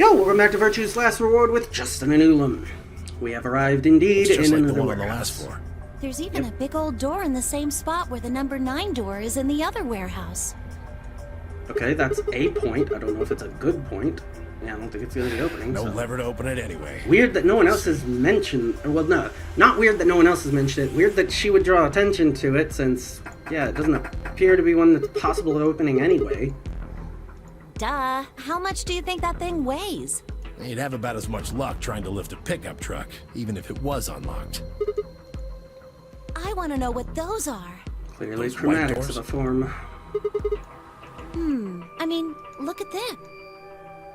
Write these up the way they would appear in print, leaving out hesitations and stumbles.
Yo, welcome back to Virtue's Last Reward with Justin and Ulam. We have arrived indeed It's just in like the another one on the warehouse. last floor. There's even a big old door in the same spot where the number 9 door is in the other warehouse. Okay, that's a point. I don't know if it's a good point. Yeah, I don't think it's going to be opening. No so. lever to open it anyway. Weird that no one else has mentioned... Well, no. Not weird that no one else has mentioned it. Weird that she would draw attention to it since, yeah, it doesn't appear to be one that's possible of opening anyway. Duh. How much do you think that thing weighs? You'd have about as much luck trying to lift a pickup truck, even if it was unlocked. I want to know what those are. Clearly Those white chromatics doors? of a form. I mean, look at them.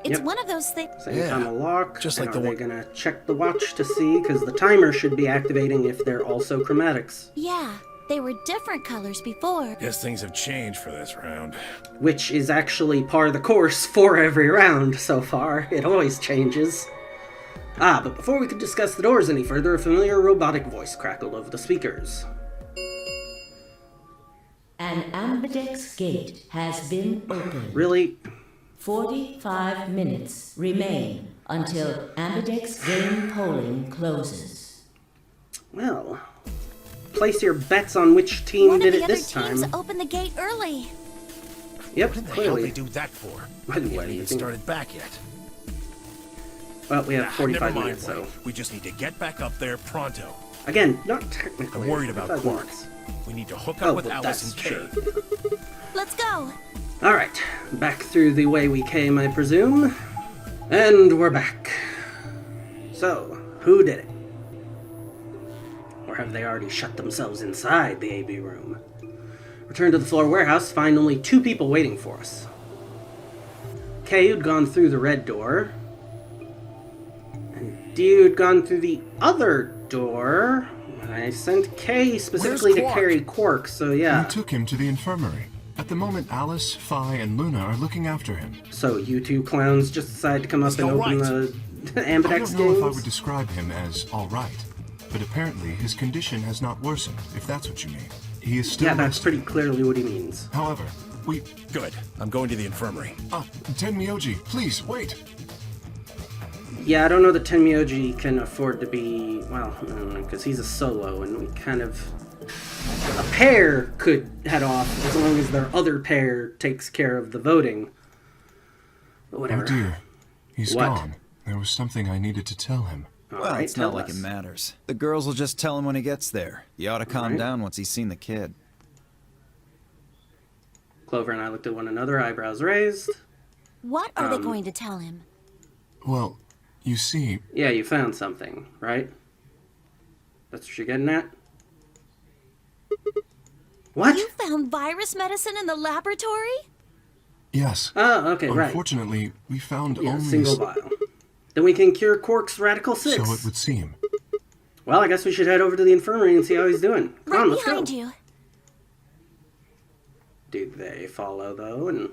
It's Yep. one of those things. Same Yeah, time a lock. just and like are the they one- gonna check the watch to see? Because the timer should be activating if they're also chromatics. Yeah, they were different colors before. Guess things have changed for this round. Which is actually par the course for every round so far. It always changes. But before we could discuss the doors any further, a familiar robotic voice crackled over the speakers. An ambidex gate has been opened. Really? 45 minutes remain until ambidex game polling closes. Well, place your bets on which team One of did the it other this teams time. opened the gate early. Yep, What in the hell clearly. they do that for? By the We way, haven't you even think- started back yet. Well, we have 45 Never mind, minutes, so... Wade. We just need to get back up there pronto. Again, not technically. I'm worried about 45 Quark. minutes. We need to hook Oh, up with well, Alice and that's Kay. true. Let's go. Alright, back through the way we came, I presume. And we're back. So, who did it? Or have they already shut themselves inside the AB room? Return to the floor warehouse, find only 2 people waiting for us. Kay, who'd gone through the red door. And D, who'd gone through the other door. I sent Kay specifically to Quark? carry Quark, so yeah. We took him to the infirmary. At the moment, Alice, Phi, and Luna are looking after him. So you 2 clowns just decided to come up He's and open alright. the I Ambidex don't know if I would games? describe him as all right, but apparently his condition has not worsened, if that's what you mean. He is still Yeah, that's resting. pretty clearly what he means. However, we... Good. I'm going to the infirmary. Tenmyoji, please, wait! Yeah, I don't know that Tenmyoji can afford to be, well, because he's a solo, and we kind of... A pair could head off as long as their other pair takes care of the voting. But whatever. Oh dear, he's What? gone. There was something I needed to tell him. All Well, right, it's not tell like us. it matters. The girls will just tell him when he gets there. He ought to calm Right. down once he's seen the kid. Clover and I looked at one another, eyebrows raised. What are they going to tell him? Well, you see, Yeah, you found something, right? That's what you're getting at? What? You found virus medicine in the laboratory? yes. Oh, okay, right. Unfortunately, we found Yeah, only... single vial. Then we can cure Quark's Radical 6. So it would seem. Well, I guess we should head over to the infirmary and see how he's doing. Come Right on, let's behind go. you. Do they follow, though? And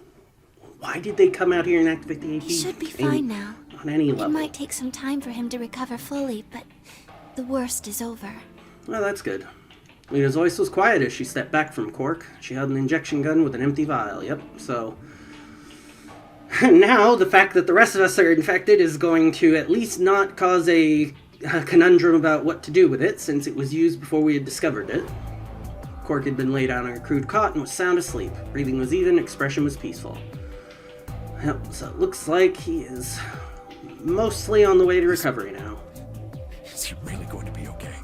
why did they come out here and activate the AP? He should be fine now. On any It level. might take some time for him to recover fully, but the worst is over. Well, that's good. Lena's voice was quiet as she stepped back from Quark. She held an injection gun with an empty vial. Yep, so... Now, the fact that the rest of us are infected is going to at least not cause a conundrum about what to do with it, since it was used before we had discovered it. Quark had been laid out on a crude cot and was sound asleep. Breathing was even, expression was peaceful. Yep, so it looks like he is mostly on the way to recovery now. Is he really going to be okay?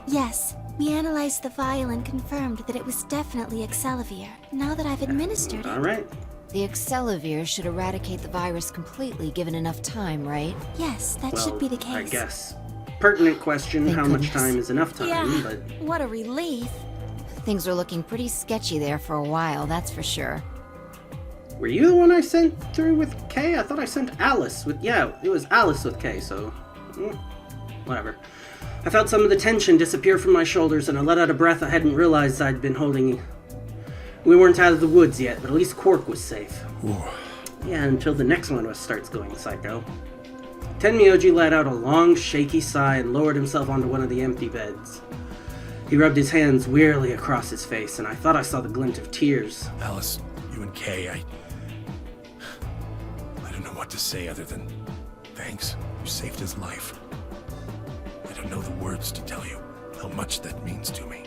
Yes, we analyzed the vial and confirmed that it was definitely Excelivir, now that I've administered it. Alright. The Excelivir should eradicate the virus completely given enough time, right? Yes, that Well, should be the case. I guess. Pertinent question, Thank how much goodness. time is enough time, Yeah, but... what a relief. Things were looking pretty sketchy there for a while, that's for sure. Were you the one I sent through with Kay? I thought I sent Alice with... Yeah, it was Alice with Kay, so... whatever. I felt some of the tension disappear from my shoulders, and I let out a breath I hadn't realized I'd been holding. We weren't out of the woods yet, but at least Quark was safe. Ooh. Yeah, until the next one of us starts going psycho. Tenmyoji let out a long, shaky sigh and lowered himself onto one of the empty beds. He rubbed his hands wearily across his face, and I thought I saw the glint of tears. Alice, you and Kay, I don't know what to say other than Thanks. You saved his life. I don't know the words to tell you how much that means to me.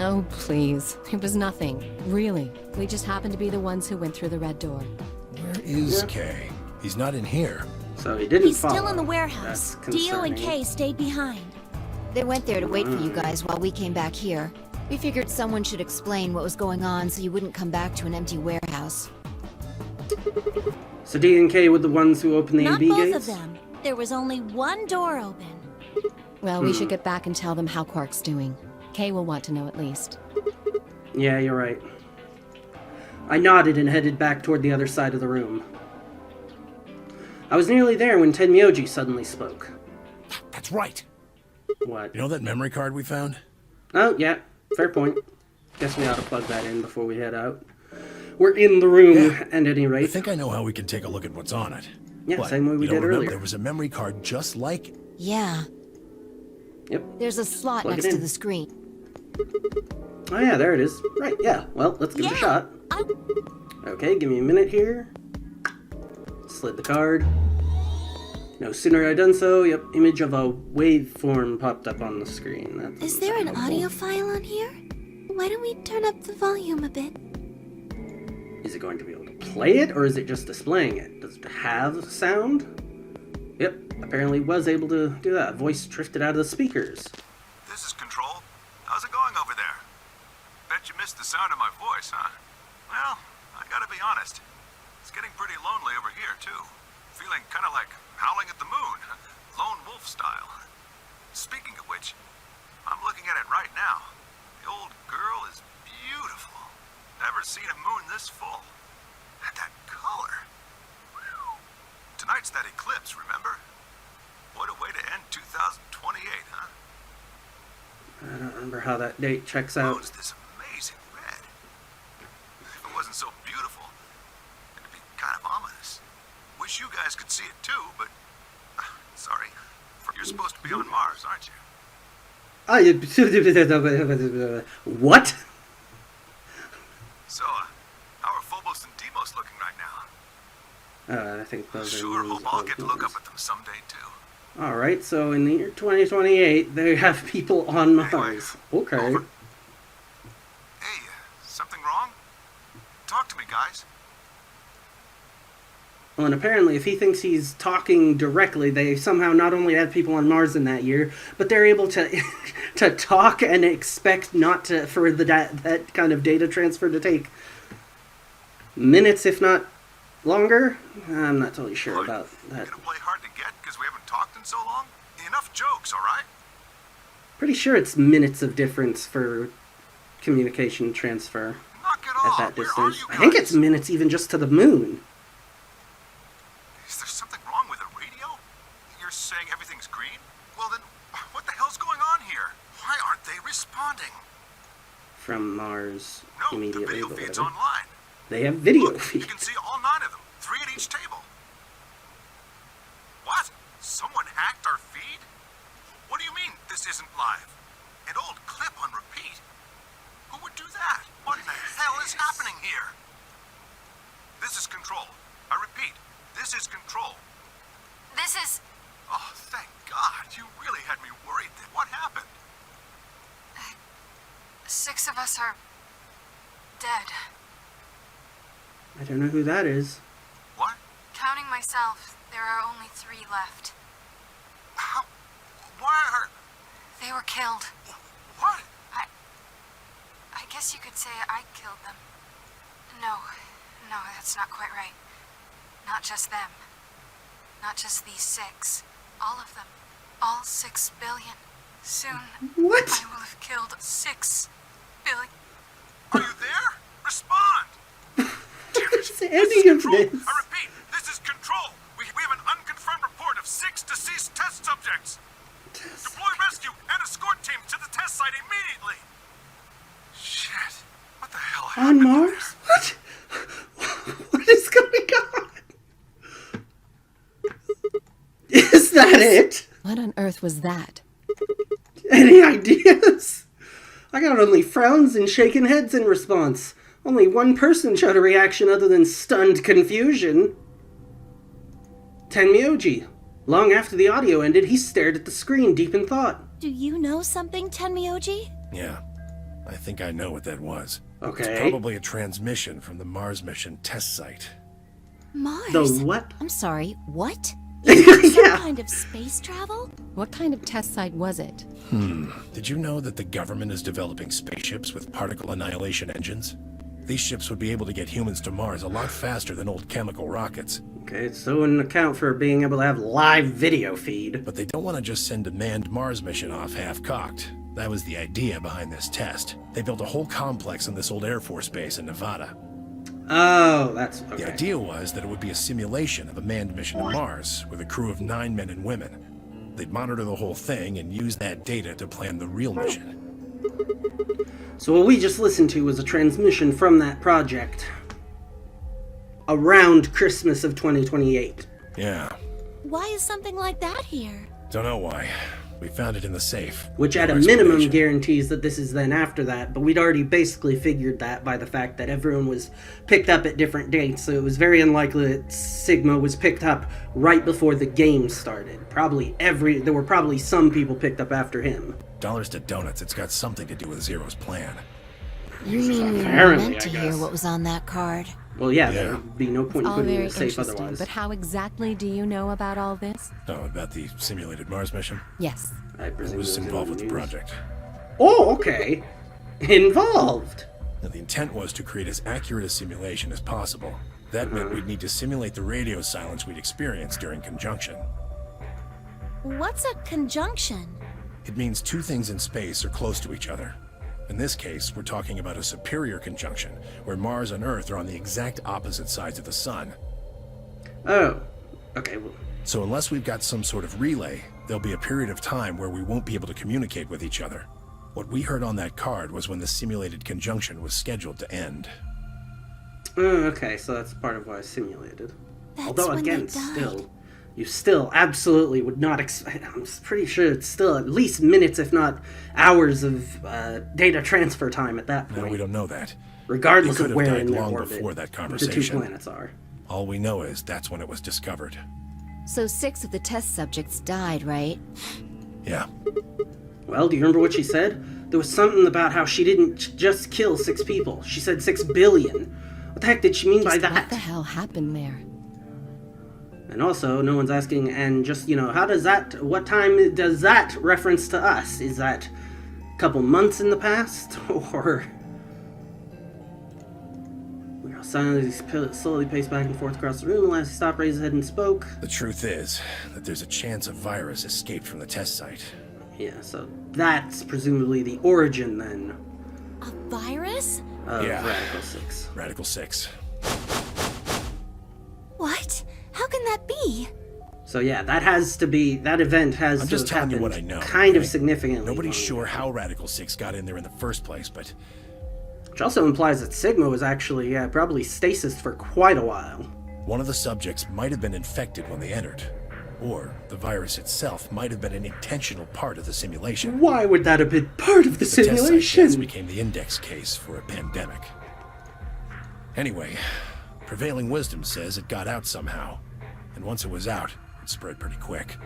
Oh, please. It was nothing. Really. We just happened to be the ones who went through the red door. Where is Kay? He's not in here. So he didn't He's follow. still in the warehouse. That's Dio and concerning. Kay stayed behind. They went there to wait for you guys while we came back here. We figured someone should explain what was going on so you wouldn't come back to an empty warehouse. So D and K were the ones who opened the Not AB both gates? of them. There was only one door open. Well, we should get back and tell them how Quark's doing. Kay will want to know at least. Yeah, you're right. I nodded and headed back toward the other side of the room. I was nearly there when Tenmyoji suddenly spoke. That's right. What? You know that memory card we found? Oh, yeah. Fair point. Guess we ought to plug that in before we head out. We're in the room, Yeah. at any I rate. think I know how we can take a look at what's on it. Yeah, What, same way we you don't did remember earlier. There was a memory card just like it. Yeah. Yep. There's a slot Plug it next to in. the screen. Oh, yeah, there it is. Right, yeah. Well, let's give it a shot. I- Okay, give me a minute here. Slid the card. No sooner had I done so, yep, image of a waveform popped up on the screen. That Is doesn't there an sound audio helpful. file on here? Why don't we turn up the volume a bit? Is it going to be able to play it, or is it just displaying it? Does it have sound? Yep, apparently was able to do that. Voice drifted out of the speakers. This is Control. How's it going over there? Bet you missed the sound of my voice, huh? Well, I gotta be honest. It's getting pretty lonely over here, too. Feeling kind of like howling at the moon. Lone wolf style. Speaking of which, I'm looking at it right now. The old girl is beautiful. Never seen a moon this full. And that color. Whew. Tonight's that eclipse, remember? What a way to end 2028, huh? I don't remember how that date checks out. Moon's this amazing red. If it wasn't so beautiful, it'd be kind of ominous. Wish you guys could see it too, but sorry. You're supposed to be on Mars, aren't you? What? So, how are Phobos and Deimos looking right now? I think those are Sure moons hope I'll of get to look Mars. up at them someday too. Alright, so in the year 2028, they have people on Mars. Okay. Over. Hey, something wrong? Talk to me, guys. Well, and apparently, if he thinks he's talking directly, they somehow not only have people on Mars in that year, but they're able to to talk and expect not to for that kind of data transfer to take minutes, if not longer. I'm not totally sure about that. Gonna play hard to get because we haven't talked in so long? Enough jokes, alright? Pretty sure it's minutes of difference for communication transfer Knock it at off. that Where are distance. you I think guys? it's minutes even just to the moon. Is there something wrong with the radio? You're saying everything's green? Well then, what the hell's going on here? Why aren't they responding? From Mars No, the immediately, video but feed's whatever. online. They have video Look, feed. you can see all 9 of them, 3 at each table. What? Someone hacked our feed? What do you mean this isn't live? An old clip on repeat? Who would do that? What the hell is happening here? This is Control. I repeat, this is Control. This is... Oh, thank God. You really had me worried. What happened? 6 of us are... dead. I don't know who that is. What? Counting myself, there are only 3 left. How? Why are... They were killed. What? I guess you could say I killed them. No, that's not quite right. Not just them. Not just these 6. All of them. All 6 billion. Soon, What? I will have killed 6 billion. Are you there? Respond! What's the This is ending of Control. this? I repeat, this is Control. We have an unconfirmed report of 6 deceased test subjects. Deploy rescue and escort teams to the test site immediately. Shit. What the hell happened On Mars? What? What is going on? Is that it? What on earth was that? Any ideas? I got only frowns and shaken heads in response. Only one person showed a reaction other than stunned confusion. Tenmyoji. Long after the audio ended, he stared at the screen, deep in thought. Do you know something, Tenmyoji? Yeah, I think I know what that was. Okay. It's probably a transmission from the Mars mission test site. Mars? The what? I'm sorry, what? Some Yeah. kind of space travel? What kind of test site was it? Did you know that the government is developing spaceships with particle annihilation engines? These ships would be able to get humans to Mars a lot faster than old chemical rockets. Okay, so an account for being able to have live video feed. But they don't want to just send a manned Mars mission off half-cocked. That was the idea behind this test. They built a whole complex on this old Air Force base in Nevada. Oh, that's okay. The idea was that it would be a simulation of a manned mission to Mars with a crew of 9 men and women. They'd monitor the whole thing and use that data to plan the real mission. So what we just listened to was a transmission from that project around Christmas of 2028. Yeah, Why is something like that here? don't know why. We found it in the safe. Which at a No minimum explanation. guarantees that this is then after that, but we'd already basically figured that by the fact that everyone was picked up at different dates, so it was very unlikely that Sigma was picked up right before the game started. There were probably some people picked up after him. Dollars to donuts, it's got something to do with Zero's plan. You mean we were Apparently, meant to I hear guess. what was on that card? Well, yeah, Yeah. there would be no point in All putting it in very a safe interesting, otherwise. but how exactly do you know about all this? Oh, about the simulated Mars mission? Yes. I I presume was it in involved with the news. project. Oh, okay. Involved. Now, the intent was to create as accurate a simulation as possible. That meant we'd need to simulate the radio silence we'd experienced during conjunction. What's a conjunction? It means two things in space are close to each other. In this case, we're talking about a superior conjunction, where Mars and Earth are on the exact opposite sides of the Sun. Oh, okay. Well, So unless we've got some sort of relay, there'll be a period of time where we won't be able to communicate with each other. What we heard on that card was when the simulated conjunction was scheduled to end. okay, so that's part of why I simulated. That's Although when again, they died. still, you still absolutely would not expect. I'm pretty sure it's still at least minutes, if not hours, of data transfer time at that No, point. we don't know that. Regardless It of could where have in died their long orbit before that the two conversation. planets are. All we know is that's when it was discovered. So 6 of the test subjects died, right? Yeah. Well, do you remember what she said? There was something about how she didn't just kill 6 people. She said 6 billion. What the heck did she mean by What that? the hell happened there? And also, no one's asking, and just, how does that, what time does that reference to us? Is that a couple months in the past? Or... We all silently slowly paced back and forth across the room. Last he stopped, raised his head and spoke. The truth is that there's a chance a virus escaped from the test site. Yeah, so that's presumably the origin, then, A virus? of Yeah. Radical 6. Radical 6. What? How can that be? So yeah, that event has I'm to just have telling you happened what I know. kind of okay? significantly. Nobody's long sure ago. how Radical 6 got in there in the first place, but Which also implies that Sigma was actually, probably stasis for quite a while. one of the subjects might have been infected when they entered. Or the virus itself might have been an intentional part of the simulation. Why would that have been part of the The test site simulation? case became the index case for a pandemic. Anyway, prevailing wisdom says it got out somehow. And once it was out, it spread pretty quick.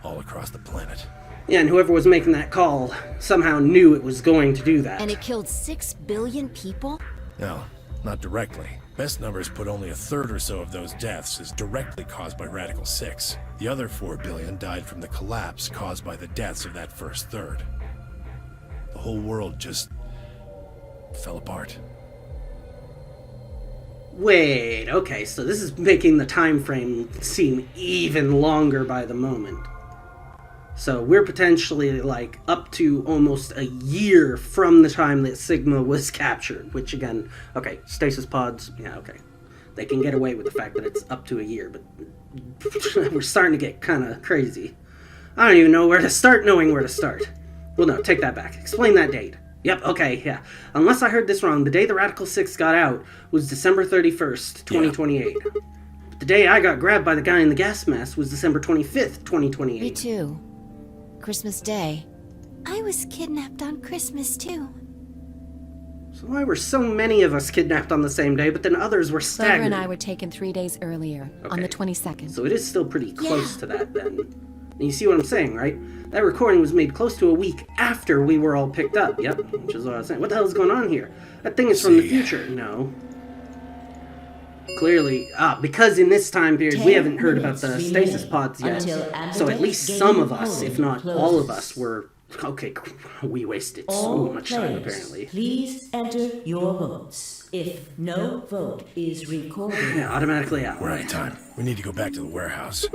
All across the planet. Yeah, and whoever was making that call somehow knew it was going to do that. And it killed 6 billion people? No, not directly. Best numbers put only a third or so of those deaths as directly caused by Radical 6. The other 4 billion died from the collapse caused by the deaths of that first third. The whole world just fell apart. Wait, okay, so this is making the time frame seem even longer by the moment. So we're potentially, up to almost a year from the time that Sigma was captured, which again, okay, stasis pods, yeah, okay. They can get away with the fact that it's up to a year, but we're starting to get kind of crazy. I don't even know where to start knowing where to start. Well, no, take that back. Explain that date. Yep, okay, yeah. Unless I heard this wrong, the day the Radical 6 got out was December 31st, 2028. But the day I got grabbed by the guy in the gas mask was December 25th, 2028. Me too. Christmas Day. I was kidnapped on Christmas too. So why were so many of us kidnapped on the same day, but then others were Clover staggered? and I were taken 3 days earlier, on the 22nd. So it is still pretty close to that, then. And you see what I'm saying, right? That recording was made close to a week after we were all picked up. Yep, which is what I was saying. What the hell is going on here? That thing is from the future. No. Clearly, because in this time period we haven't heard about the stasis pods yet. So at least some of us, if not all of us, were... Okay, we wasted so much time, apparently. Please enter your votes. If no vote is recorded... Yeah, automatically out. We're out of time. We need to go back to the warehouse.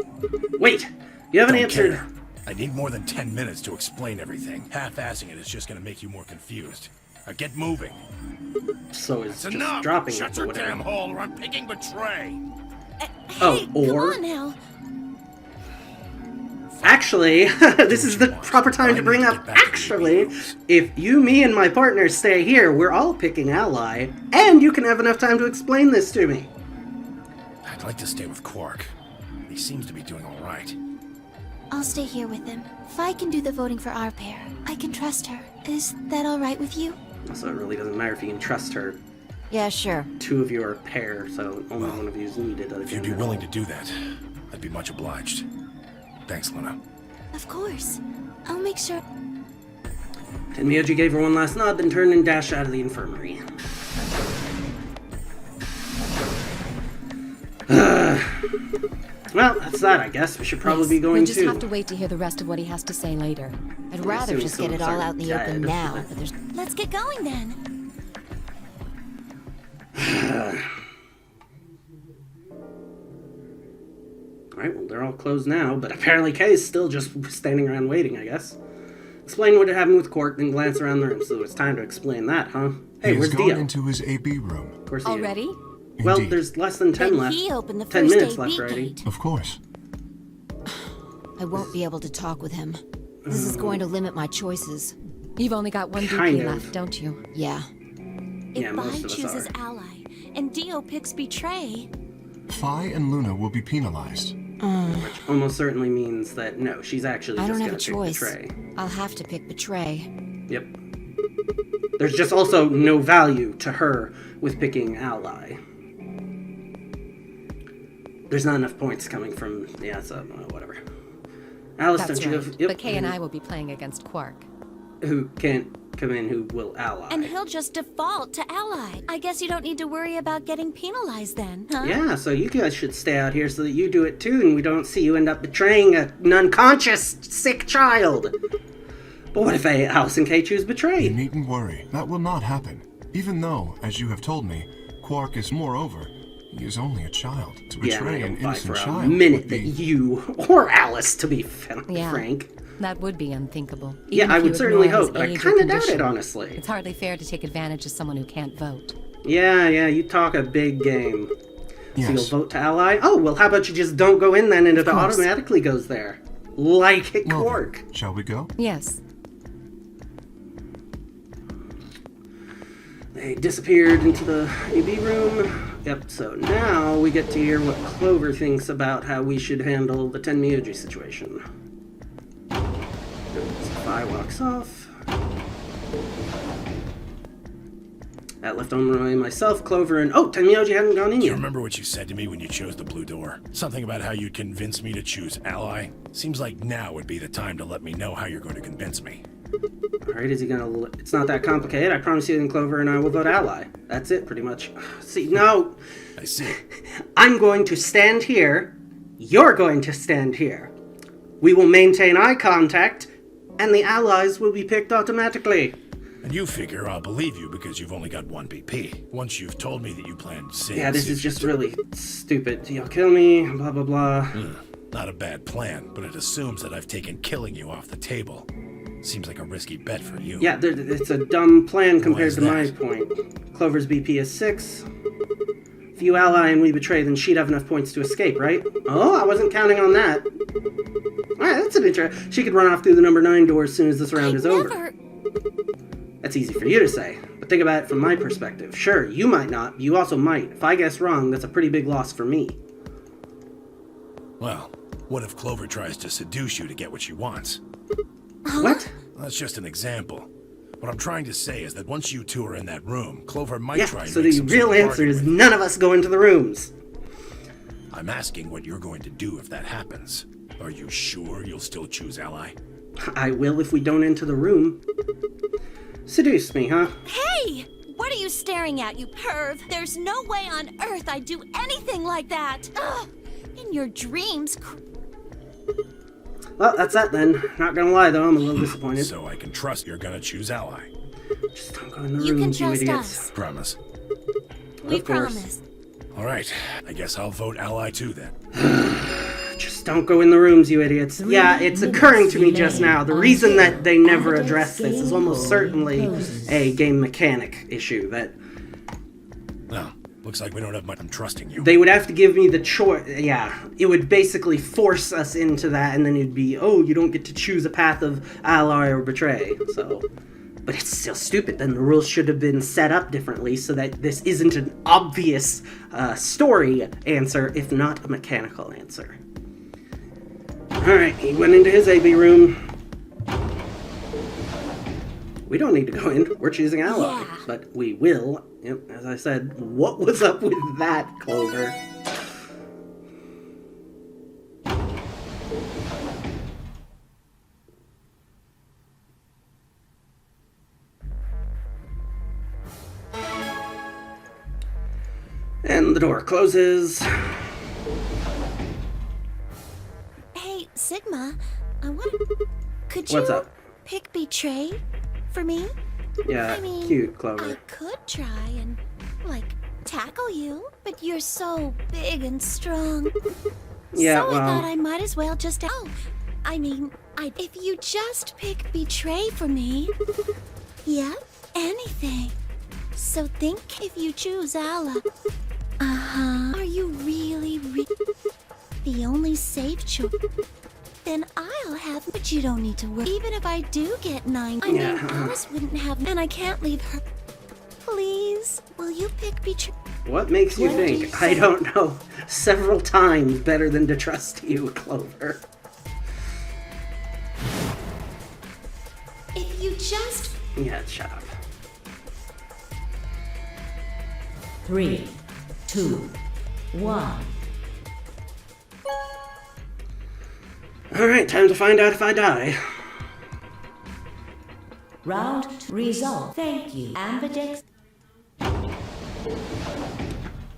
Wait! You haven't Don't answered... care. I need more than 10 minutes to explain everything. Half-assing it is just gonna make you more confused. Now get moving. So it's That's just enough! dropping Shut it your or whatever. damn hole or I'm picking Betray! Hey, come on now. Actually, this is the proper time to bring up, actually, if you, me, and my partner stay here, we're all picking Ally, and you can have enough time to explain this to me. I'd like to stay with Quark. He seems to be doing all right. I'll stay here with him. Fi can do the voting for our pair. I can trust her. Is that all right with you? Also, it really doesn't matter if you can trust her. Yeah, sure. Two of you are a pair, so only one of you is needed. If you'd be willing to do that, I'd be much obliged. Thanks, Luna. Of course. I'll make sure... And Miyoji gave her one last nod, then turned and dashed out of the infirmary. Well, that's that, I guess. We should probably be going We'll just too. have to wait to hear the rest of what he has to say later. I'd rather just get it all out in the open now, but there's... Let's get going then. Alright, well, they're all closed now, but apparently Kay's still just standing around waiting, I guess. Explain what had happened with Quark, then glance around the room, so it's time to explain that, huh? Hey, He where's has gone Dio? into his AB room. Of course he is. Already? Well, Indeed. there's less than 10 Then left. he opened the 10 first minutes AB left already. gate. Of course. I won't be able to talk with him. This is going to limit my choices. You've only got one Kind DP of. left, don't you? Yeah. Yeah, If most Vi of us chooses are. Ally, and Dio picks Betray... Fi and Luna will be penalized. Which almost certainly means that, no, she's actually I just don't gonna have a pick choice. Betray. I'll have to pick Betray. Yep. There's just also no value to her with picking Ally. There's not enough points coming from... Yeah, so, whatever. Alice, That's don't you right. have... Yep. But Kay and I will be playing against Quark. Who can't come in, who will ally. And he'll just default to Ally. I guess you don't need to worry about getting penalized then, huh? Yeah, so you guys should stay out here so that you do it too, and we don't see you end up betraying an unconscious, sick child. But what if Alice and Kay choose Betray? You needn't worry. That will not happen. Even though, as you have told me, Quark is moreover, he is only a child. To Yeah, betray I an don't buy innocent for a child minute would that be... you, or Alice, to be frank. That would be unthinkable. Yeah, Even I if would you certainly ignore his hope, but I age or kind of doubt condition. it, honestly. It's hardly fair to take advantage of someone who can't vote. Yeah, you talk a big game. Yes. So you'll vote to ally? Oh, well, how about you just don't go in then and it course. automatically goes there? Like at Well, Quark. then, shall we go? Yes. They disappeared into the AB room. Yep, so now we get to hear what Clover thinks about how we should handle the Ten Miyoji situation. Fi walks off. That left only myself, Clover, and... Oh, Ten Miyoji hadn't gone in Do you yet. remember what you said to me when you chose the blue door? Something about how you'd convince me to choose Ally? Seems like now would be the time to let me know how you're going to convince me. Alright, is he gonna... It's not that complicated. I promise you and Clover and I will vote ally. That's it, pretty much. See, no. I see. I'm going to stand here. You're going to stand here. We will maintain eye contact, and the allies will be picked automatically. And you figure I'll believe you because you've only got one BP. Once you've told me that you plan to save... Yeah, this is just really stupid. You'll kill me, blah, blah, blah. Not a bad plan, but it assumes that I've taken killing you off the table. Seems like a risky bet for you. Yeah, it's a dumb plan compared is to my that? point. Clover's BP is 6. If you ally and we betray, then she'd have enough points to escape, right? Oh, I wasn't counting on that. Alright, that's an interesting... She could run off through the number 9 door as soon as this round is over. That's easy for you to say, but think about it from my perspective. Sure, you might not, but you also might. If I guess wrong, that's a pretty big loss for me. Well, what if Clover tries to seduce you to get what she wants? What? That's just an example. What I'm trying to say is that once you two are in that room, Clover might Yeah, try and so make the some sort real of answer bargain is with you. none of us go into the rooms. I'm asking what you're going to do if that happens. Are you sure you'll still choose Ally? I will if we don't enter the room. Seduce me, huh? Hey! What are you staring at, you perv? There's no way on earth I'd do anything like that! Ugh! In your dreams... Well, that's that then. Not gonna lie though, I'm a little disappointed. So I can trust you're gonna choose Ally. Just don't go in the You can rooms, you trust idiots. us. Promise. We Of course. promise. Alright, I guess I'll vote Ally too then. Just don't go in the rooms, you idiots. Yeah, it's occurring to me just now. The reason that they never address this is almost certainly a game mechanic issue. That Well, looks like we don't have much. I'm trusting you. they would have to give me the choice. Yeah, it would basically force us into that, and then it'd be, oh, you don't get to choose a path of ally or betray. So, but it's still stupid. Then the rules should have been set up differently so that this isn't an obvious story answer, if not a mechanical answer. Alright, he went into his AB room. We don't need to go in. We're choosing ally. Yeah. But we will. Yep, as I said, what was up with that, Clover? And the door closes. Hey, Sigma, I want. Could you What's up? pick betray for me? Yeah, I mean, cute, I Clover. could try and, like, tackle you, but you're so big and strong. Yeah, so I well, thought I might as well just. Oh, I mean, if you just pick betray for me. Yeah, anything. So think if you choose Allah. Are you really the only safe choice? Then I'll have, but you don't need to worry. Even if I do get 9, I mean, Alice wouldn't have, and I can't leave her. Please, will you pick betray? what makes you What do you think I say? don't know several times better than to trust you, Clover? If you just. Yeah, shut up. 3, 2, 1. Alright, time to find out if I die. Round 2 result. Thank you. Ambidex.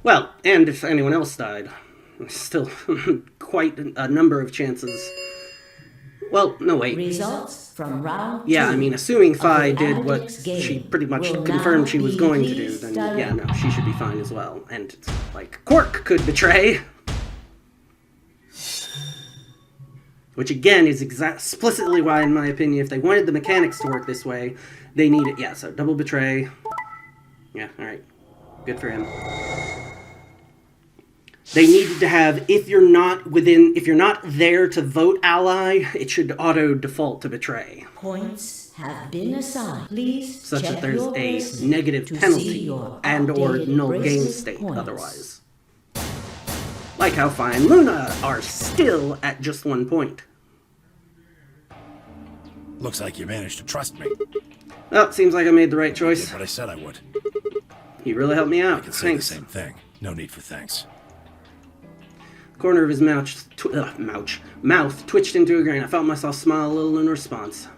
Well, and if anyone else died. Still quite a number of chances. Well, no, wait. Results from round 2. Yeah, I mean, assuming Phi of the did what Ambidex game she pretty much will confirmed now she was be going to do, then restarted. yeah, no, she should be fine as well. And, it's like, Quark could betray. Which, again, is explicitly why, in my opinion, if they wanted the mechanics to work this way, they need it. Yeah, so double betray. Yeah, alright. Good for him. They needed to have, if you're not there to vote ally, it should auto default to betray. Points have been assigned. Please Such check that there's your a bracelet negative to see penalty your and or updated null game bracelet state points. otherwise. Like how Phi and Luna are still at just 1 point. Looks like you managed to trust me. Well, seems like I made the right Did choice. what I said I would. You really helped me I out. can say Thanks. the same thing. No need for thanks. Corner of his mouth twitched into a grin. I felt myself smile a little in response.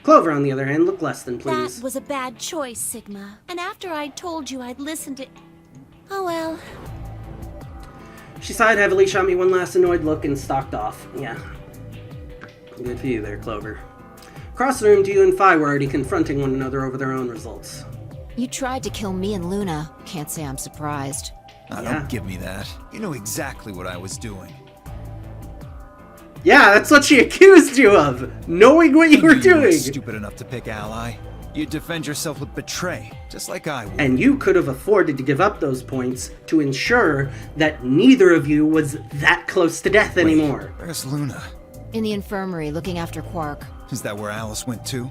Clover, on the other hand, looked less than pleased. That was a bad choice, Sigma. And after I'd told you I'd listen to. Oh well. She sighed heavily, shot me one last annoyed look, and stalked off. Yeah. Good for you there, Clover. Across the room, you and Phi were already confronting one another over their own results. You tried to kill me and Luna. Can't say I'm surprised. Now, Yeah. don't give me that. You know exactly what I was doing. Yeah, that's what she accused you of! Knowing what you were doing! Stupid enough to pick ally. You'd defend yourself with betray, just like I would. And you could have afforded to give up those points to ensure that neither of you was that close to death anymore. Where's Luna? In the infirmary, looking after Quark. Is that where Alice went too?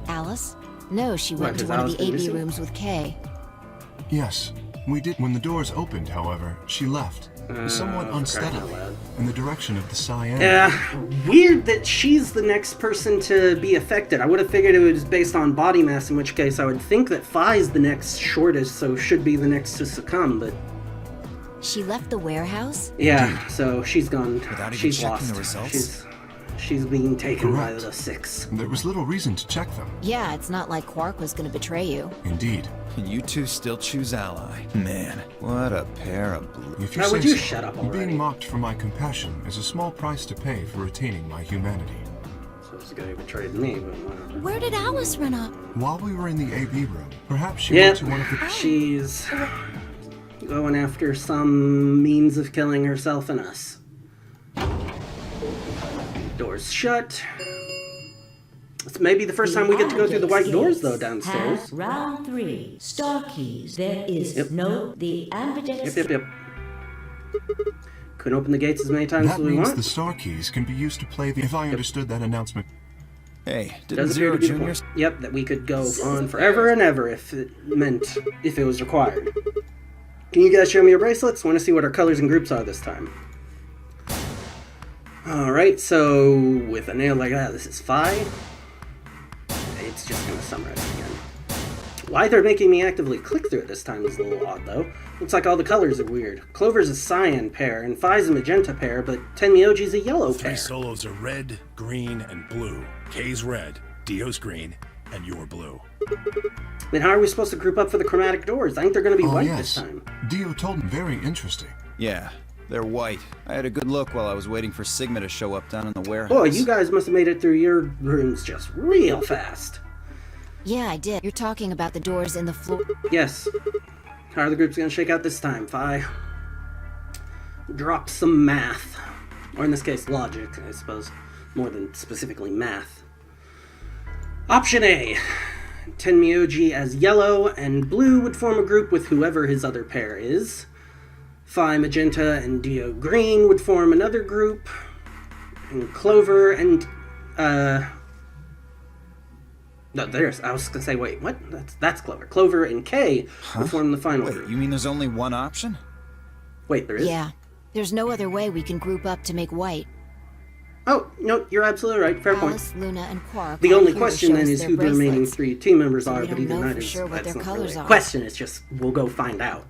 Alice? No, she What, went to has one of Alice the been AB missing? rooms with Kay. Yes, we did. When the doors opened, however, she left. somewhat for crying out unsteadily loud. in the direction of the cyan. Yeah, weird that she's the next person to be affected. I would have figured it was based on body mass, in which case I would think that Phi's the next shortest, so should be the next to succumb, but... She left the warehouse? Yeah, so she's gone. Without even She's checking lost. the results? She's being taken Correct. by the 6. There was little reason to check them. Yeah, it's not like Quark was gonna betray you. Indeed. And you two still choose ally. Man, what a pair of blue. If you Now, say would you so. shut up already? Being mocked for my compassion is a small price to pay for retaining my humanity. So it's the guy who betrayed me, but whatever. Where did Alice run up? While we were in the AB room, perhaps she Yep, went to one of the... she's going after some means of killing herself and us. Doors shut. It's maybe the first time we get to go through the white doors, though, downstairs. Round 3. Star keys. There is Yep. the ambidex. Yep. Couldn't open the gates as many times That as we means want. the star keys can be used to play the... If I understood that announcement... Hey, didn't Does appear Zero to be the Juniors? point. Yep, that we could go on forever and ever if it was required. Can you guys show me your bracelets? I want to see what our colors and groups are this time. Alright, so with a nail like that, this is Phi. It's just gonna summarize it again. Why they're making me actively click through it this time is a little odd, though. Looks like all the colors are weird. Clover's a cyan pair, and Phi's a magenta pair, but Tenmyoji's a yellow pair. 3 solos are red, green, and blue. K's red, Dio's green, and you're blue. Then how are we supposed to group up for the chromatic doors? I think they're gonna be Oh, white yes. this time. Dio told me. Very interesting. Yeah, they're white. I had a good look while I was waiting for Sigma to show up down in the warehouse. Boy, you guys must have made it through your rooms just real fast. Yeah, I did. You're talking about the doors in the floor. Yes. How are the groups gonna shake out this time, Phi? Drop some math. Or in this case, logic, I suppose. More than specifically math. Option A. Tenmyoji as yellow and blue would form a group with whoever his other pair is. Phi magenta and Dio green would form another group. And Clover and no, I was gonna say, wait, what? That's Clover. Clover and K would form the final Wait, group. you mean there's only one option? Wait, there is? Yeah. There's no other way we can group up to make white. Oh, no, you're absolutely right. Fair point. Alice, Luna, and Quark. The are only here to question show then us is their who the remaining bracelets. 3 team members So are, we but don't either know that for is sure what that's their not really colors a are. question. It's just we'll go find out.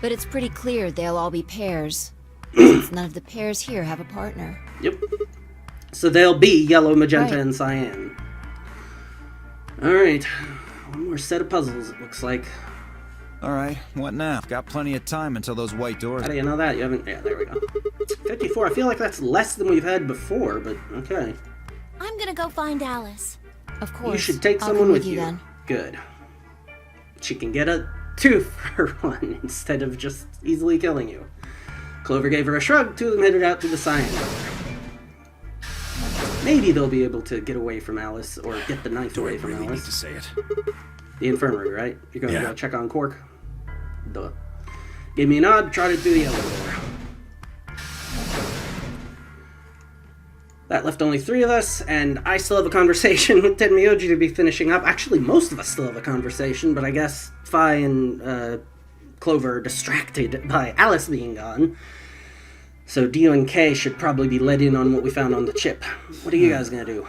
But it's pretty clear they'll all be pairs. Since none of the pairs here have a partner. Yep. So they'll be yellow, magenta, Right. and cyan. Alright. One more set of puzzles, it looks like. Alright, what now? Got plenty of time until those white doors. How do you know that? You haven't... Yeah, there we go. 54. I feel like that's less than we've had before, but okay. I'm gonna go find Alice. Of course. You should take I'll someone come with you. then. Good. She can get a tooth for one instead of just easily killing you. Clover gave her a shrug. 2 of them headed out to the cyan door. Maybe they'll be able to get away from Alice or get the knife Do I away from really need Alice. to say it? The infirmary, right? You're going to Yeah. go check on Quark? Duh. Give me a nod, trotted through the yellow door. That left only 3 of us, and I still have a conversation with Tenmyoji to be finishing up. Actually, most of us still have a conversation, but I guess Phi and Clover are distracted by Alice being gone. So Dio and K should probably be let in on what we found on the chip. What are you guys gonna do?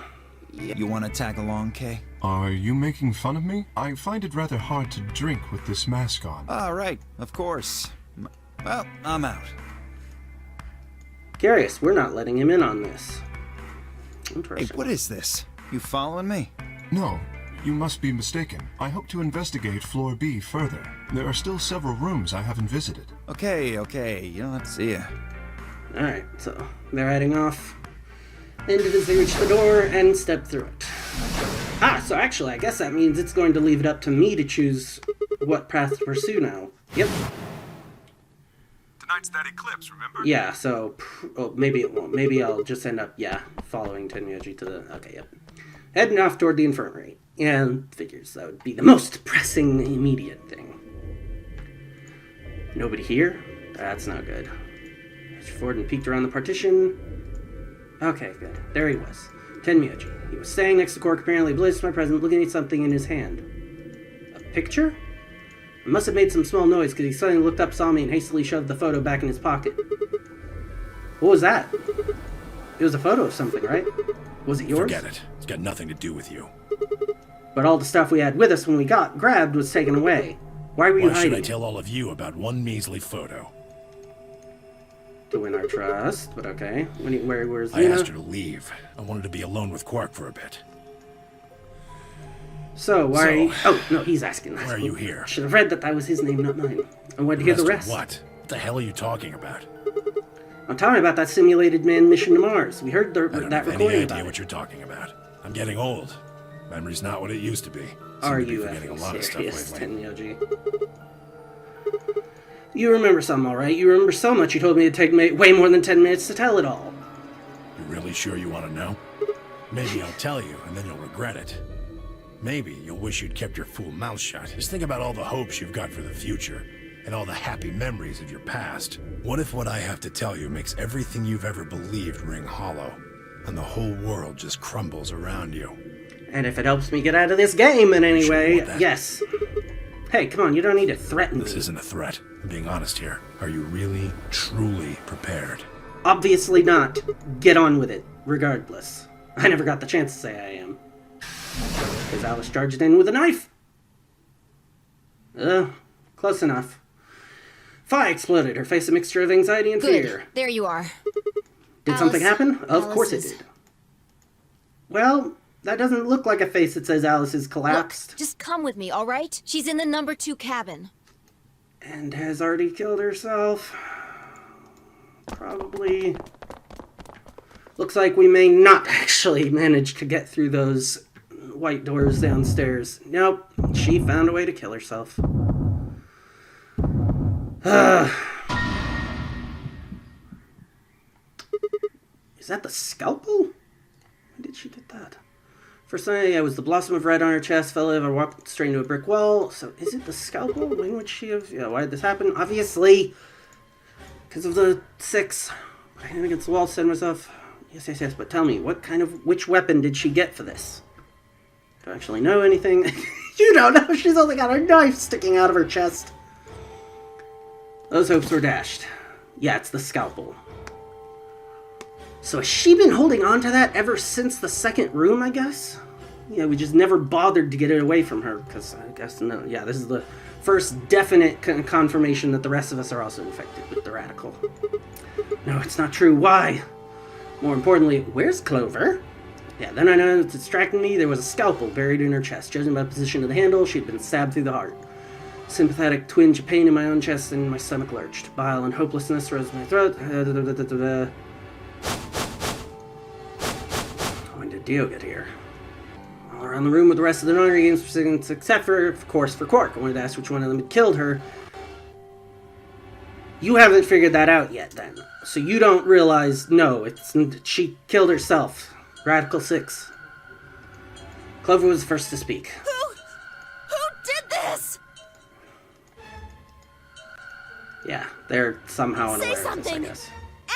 You want to tag along, Kay? Are you making fun of me? I find it rather hard to drink with this mask on. All right, of course. Well, I'm out. Curious, we're not letting him in on this. Hey, Interesting. what is this? You following me? No, you must be mistaken. I hope to investigate Floor B further. There are still several rooms I haven't visited. Okay, you don't have to see ya. Alright, so they're heading off. And as they reach the door and step through it. Ah, so actually, I guess that means it's going to leave it up to me to choose what path to pursue now. Yep. Tonight's that eclipse, remember? Yeah, so... Oh, maybe it won't. Maybe I'll just end up, yeah, following Tenmyoji to the... Okay, yep. Heading off toward the infirmary. And figures that would be the most pressing, immediate thing. Nobody here? That's not good. Reached forward and peeked around the partition. Okay, good. There he was. Tenmyoji. He was standing next to Quark, apparently oblivious to my presence, looking at something in his hand. A picture? I must have made some small noise because he suddenly looked up, saw me, and hastily shoved the photo back in his pocket. What was that? It was a photo of something, right? Was it yours? Forget it. It's got nothing to do with you. But all the stuff we had with us when we got grabbed was taken away. Why were you hiding? Why should I tell all of you about one measly photo? To win our trust, but okay. Where's I Lena? asked her to leave. I wanted to be alone with Quark for a bit. So, why are you... Oh, no, he's asking. Why are you here? Should have read that was his name, not mine. I wanted to hear the rest. What? What the hell are you talking about? I'm talking about that simulated man mission to Mars. We heard I don't that have recording any about idea it. what you're talking about. I'm getting old. Memory's not what it used to be. Are Seem to be you forgetting a lot of stuff serious, lately. Tenyoji? You remember some, all right? You remember so much you told me it'd take way more than 10 minutes to tell it all. You really sure you want to know? Maybe I'll tell you, and then you'll regret it. Maybe you'll wish you'd kept your fool mouth shut. Just think about all the hopes you've got for the future, and all the happy memories of your past. What if what I have to tell you makes everything you've ever believed ring hollow, and the whole world just crumbles around you? And if it helps me get out of this game in any Sure way, about that. yes. Hey, come on, you don't need to threaten This me. isn't a threat. I'm being honest here. Are you really, truly prepared? Obviously not. Get on with it, regardless. I never got the chance to say I am. Because Alice charged in with a knife. Close enough. Fi exploded, her face a mixture of anxiety and Good. fear. There you are. Did something Alice- happen? Of course it Alice's- did. Well, that doesn't look like a face that says Alice is Look, collapsed. just come with me, all right? She's in the number 2 cabin. And has already killed herself. Probably. Looks like we may not actually manage to get through those white doors downstairs. Nope, she found a way to kill herself. Is that the scalpel? When did she get that? First thing, it was the blossom of red on her chest, fell over, walked straight into a brick wall. So is it the scalpel? When would she have... Yeah, why did this happen? Obviously, because of the 6. I hit against the wall, said to myself, yes, but tell me, which weapon did she get for this? Do I actually know anything? You don't know, she's only got her knife sticking out of her chest. Those hopes were dashed. Yeah, it's the scalpel. So has she been holding on to that ever since the second room, I guess? Yeah, we just never bothered to get it away from her, because I guess, no, yeah, this is the first definite confirmation that the rest of us are also infected with the radical. No, it's not true. Why? More importantly, where's Clover? Yeah, then I know it's distracting me. There was a scalpel buried in her chest. Judging by the position of the handle, she'd been stabbed through the heart. Sympathetic twinge of pain in my own chest and my stomach lurched. Bile and hopelessness rose in my throat. When did Dio get here? All around the room with the rest of the non-games, except for, of course, for Quark. I wanted to ask which one of them had killed her. You haven't figured that out yet, then. So you don't realize, no, she killed herself. Radical 6. Clover was the first to speak. Who did this? Yeah, they're somehow unaware of this, I something. guess.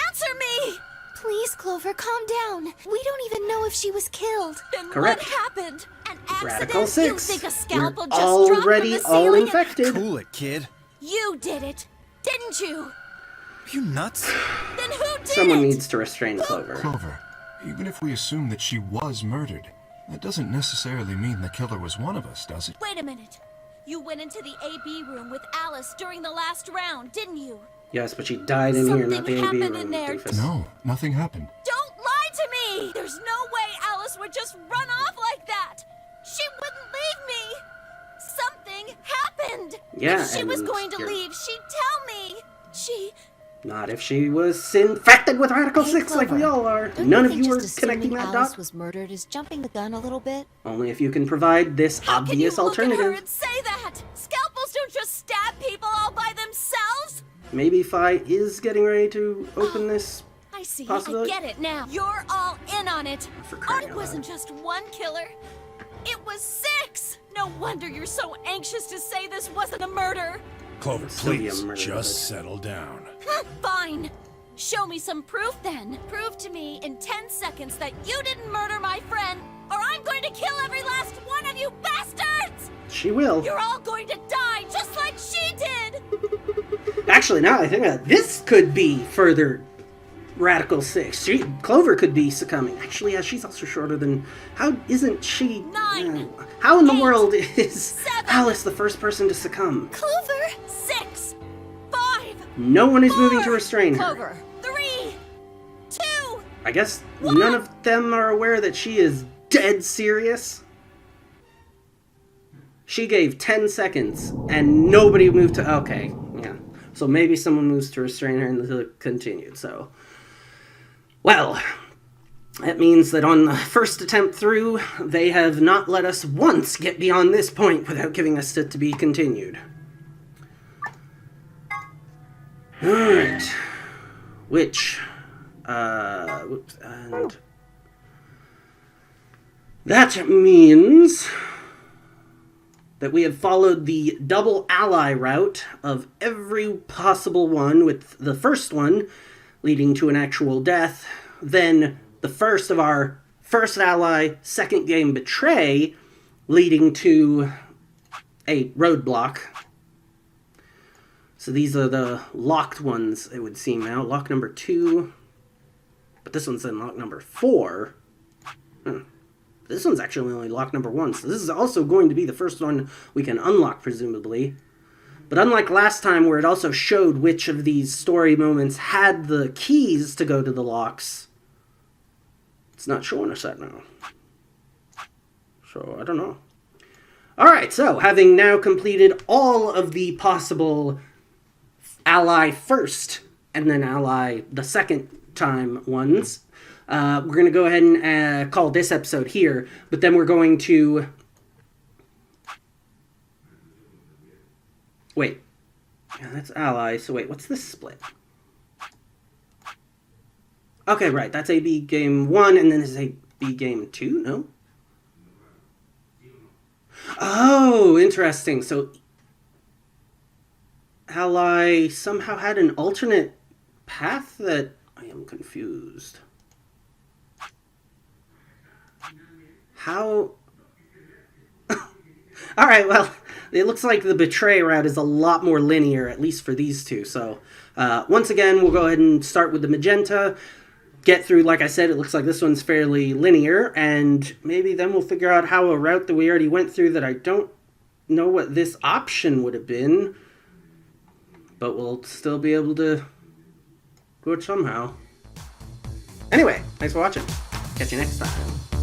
Answer me! Please, Clover, calm down. We don't even know if she was killed. Then Correct. what happened? An accident? Radical You 6. think a You're scalpel just dropped from already the all ceiling? infected. Cool it, kid. You did it, didn't you? Are you nuts? Then who did Someone it? needs to restrain Clover. Clover, even if we assume that she was murdered, that doesn't necessarily mean the killer was one of us, does it? Wait a minute. You went into the AB room with Alice during the last round, didn't you? Yes, but she died in here, not the AB Something room. happened in there. doofus. No, nothing happened. Don't lie to me! There's no way Alice would just run off like that! She wouldn't leave me! Something happened! Yeah, If she was and going to you're- leave, she'd tell me! She... Not if she was infected with Radical Hey, 6 like we Clover, all are. Don't None you of think you are just connecting assuming that Alice dot. was murdered is jumping the gun a little bit? Only if you can provide this How can you obvious look at her alternative. and say that? Scalpels don't just stab people all by themselves! Maybe Fi is getting ready to open this. I see. Possibility? I get it now. You're all in on it. For crying It out wasn't just one killer. It was 6. No wonder you're so anxious to say this wasn't a murder. Clover, Still be a please, murder, just settle down. Fine. Show me some proof then. Prove to me in 10 seconds that you didn't murder my friend, or I'm going to kill every last one of you bastards! She will. You're all going to die just like Actually, now that I think about it, this could be further Radical 6. Clover could be succumbing. Actually, yeah, she's also shorter than... How isn't she... 9, how in the 8, world is 7, Alice the first person to succumb? Clover! 6, 5, No one is 4, moving to restrain her. Clover! 3, 2, I guess none of them are aware that she is dead serious. She gave 10 seconds, and nobody moved to... Okay, yeah. So maybe someone moves to restrain her and it continued, so... Well, that means that on the first attempt through, they have not let us once get beyond this point without giving us it to be continued. Alright. Which... whoops, and... That means that we have followed the double ally route of every possible one, with the first one leading to an actual death, then the first of our first ally, second game betray, leading to a roadblock. So these are the locked ones, it would seem now. Lock number 2. But this one's in lock number 4. This one's actually only lock number 1, so this is also going to be the first one we can unlock, presumably. But unlike last time, where it also showed which of these story moments had the keys to go to the locks, it's not showing us that now. So, I don't know. Alright, so, having now completed all of the possible ally first, and then ally the second time ones, we're going to go ahead and call this episode here, but then we're going to... Wait. Yeah, that's ally, so wait, what's this split? Okay, right, that's AB game 1, and then this is AB game 2, no? Oh, interesting, so... Ally somehow had an alternate path that... I am confused. How... Alright, well, it looks like the betray route is a lot more linear, at least for these two. So, once again, we'll go ahead and start with the magenta. Get through, like I said, it looks like this one's fairly linear. And maybe then we'll figure out how a route that we already went through that I don't know what this option would have been. But we'll still be able to do it somehow. Anyway, thanks for watching. Catch you next time.